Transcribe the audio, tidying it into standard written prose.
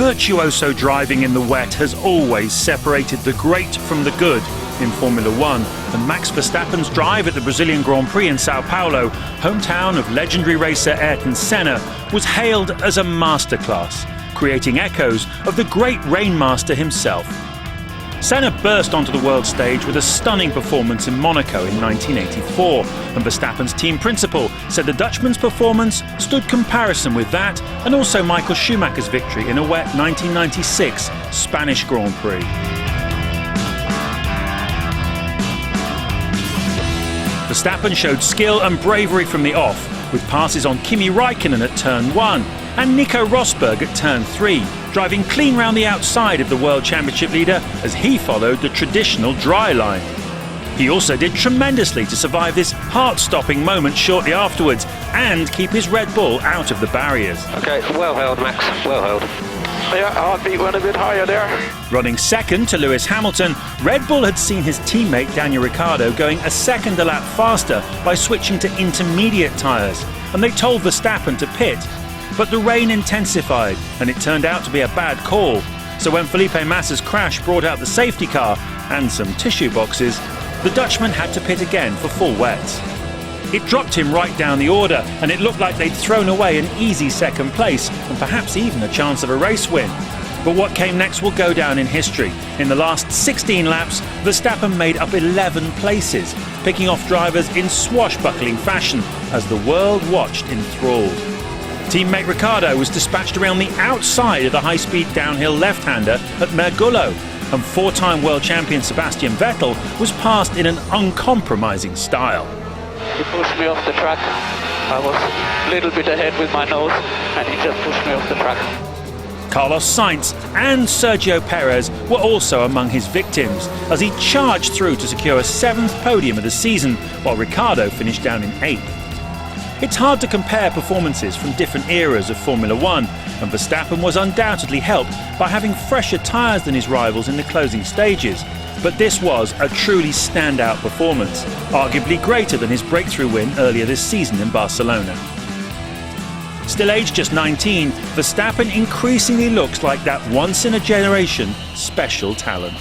Virtuoso driving in the wet has always separated the great from the good in Formula One, and Max Verstappen's drive at the Brazilian Grand Prix in Sao Paulo, hometown of legendary racer Ayrton Senna, was hailed as a masterclass, creating echoes of the great Rainmaster himself. Senna burst onto the world stage with a stunning performance in Monaco in 1984, and Verstappen's team principal said the Dutchman's performance stood comparison with that and also Michael Schumacher's victory in a wet 1996 Spanish Grand Prix. Verstappen showed skill and bravery from the off, with passes on Kimi Räikkönen at turn 1 and Nico Rosberg at turn 3, driving clean round the outside of the World Championship leader as he followed the traditional dry line. He also did tremendously to survive this heart-stopping moment shortly afterwards and keep his Red Bull out of the barriers. Okay, well held, Max, well held. Yeah, heartbeat went a bit higher there. Running second to Lewis Hamilton, Red Bull had seen his teammate Daniel Ricciardo going a second a lap faster by switching to intermediate tyres, and they told Verstappen to pit. But the rain intensified, and it turned out to be a bad call. So when Felipe Massa's crash brought out the safety car and some tissue boxes, the Dutchman had to pit again for full wets. It dropped him right down the order, and it looked like they'd thrown away an easy second place and perhaps even a chance of a race win. But what came next will go down in history. In the last 16 laps, Verstappen made up 11 places, picking off drivers in swashbuckling fashion as the world watched enthralled. Teammate Ricciardo was dispatched around the outside of the high-speed downhill left-hander at Mergullo, and four-time world champion Sebastian Vettel was passed in an uncompromising style. He pushed me off the track. I was a little bit ahead with my nose, and he just pushed me off the track. Carlos Sainz and Sergio Perez were also among his victims, as he charged through to secure a 7th podium of the season, while Ricciardo finished down in 8th. It's hard to compare performances from different eras of Formula One, and Verstappen was undoubtedly helped by having fresher tyres than his rivals in the closing stages. But this was a truly standout performance, arguably greater than his breakthrough win earlier this season in Barcelona. Still aged just 19, Verstappen increasingly looks like that once-in-a-generation special talent.